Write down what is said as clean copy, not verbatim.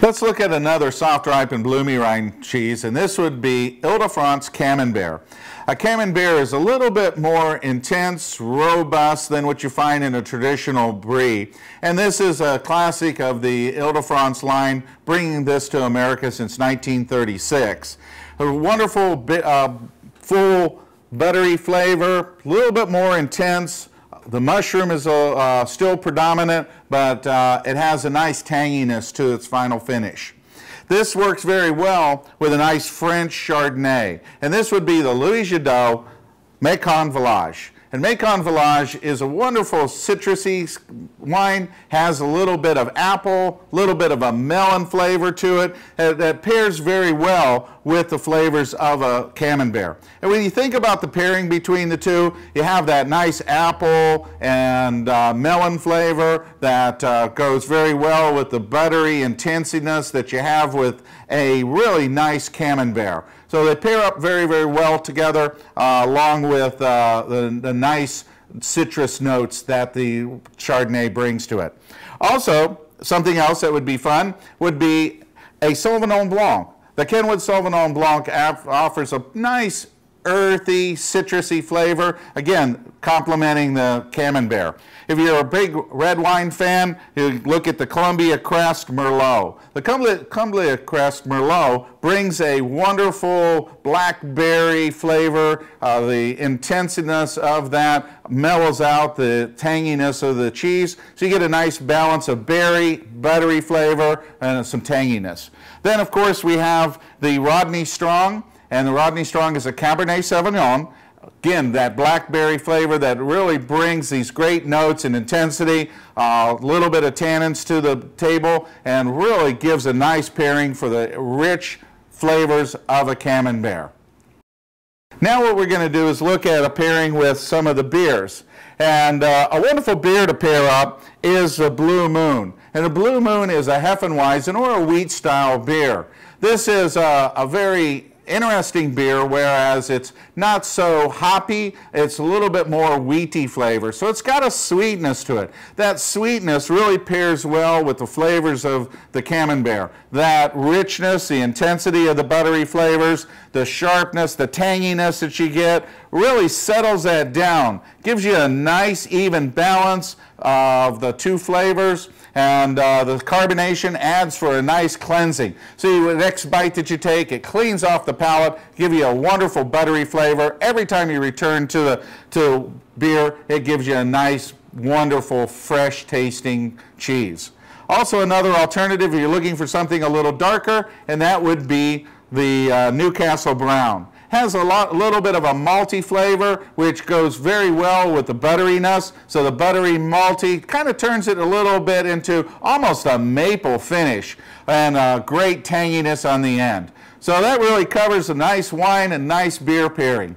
Let's look at another soft ripe and bloomy rind cheese, and this would be Ile de France Camembert. A Camembert is a little bit more intense, robust than what you find in a traditional brie. And this is a classic of the Ile de France line, bringing this to America since 1936. A wonderful, full, buttery flavor, a little bit more intense. The mushroom is still predominant, but it has a nice tanginess to its final finish. This works very well with a nice French Chardonnay, and this would be the Louis Jadot Macon Village. And Macon Village is a wonderful citrusy wine, has a little bit of apple, a little bit of a melon flavor to it, that pairs very well with the flavors of a Camembert. And when you think about the pairing between the two, you have that nice apple and melon flavor that goes very well with the buttery intensiveness that you have with a really nice Camembert. So they pair up very, very well together, along with the nice citrus notes that the Chardonnay brings to it. Also, something else that would be fun would be a Sauvignon Blanc. The Kenwood Sauvignon Blanc offers a nice, earthy, citrusy flavor, again, complementing the Camembert. If you're a big red wine fan, you look at the Columbia Crest Merlot. The Columbia Crest Merlot brings a wonderful blackberry flavor. The intensiveness of that mellows out the tanginess of the cheese, so you get a nice balance of berry, buttery flavor, and some tanginess. Then, of course, we have the Rodney Strong, and the Rodney Strong is a Cabernet Sauvignon. Again, that blackberry flavor that really brings these great notes and intensity, a little bit of tannins to the table, and really gives a nice pairing for the rich flavors of a Camembert. Now what we're going to do is look at a pairing with some of the beers. And a wonderful beer to pair up is the Blue Moon. And the Blue Moon is a Hefeweizen or a wheat-style beer. This is a very interesting beer, whereas it's not so hoppy, it's a little bit more wheaty flavor. So it's got a sweetness to it. That sweetness really pairs well with the flavors of the Camembert. That richness, the intensity of the buttery flavors, the sharpness, the tanginess that you get, really settles that down. Gives you a nice even balance of the two flavors. And the carbonation adds for a nice cleansing. So the next bite that you take, it cleans off the palate, give you a wonderful buttery flavor. Every time you return to beer, it gives you a nice, wonderful, fresh tasting cheese. Also, another alternative if you're looking for something a little darker, and that would be the Newcastle Brown. Has a little bit of a malty flavor, which goes very well with the butteriness. So the buttery malty kind of turns it a little bit into almost a maple finish, and a great tanginess on the end. So that really covers a nice wine and nice beer pairing.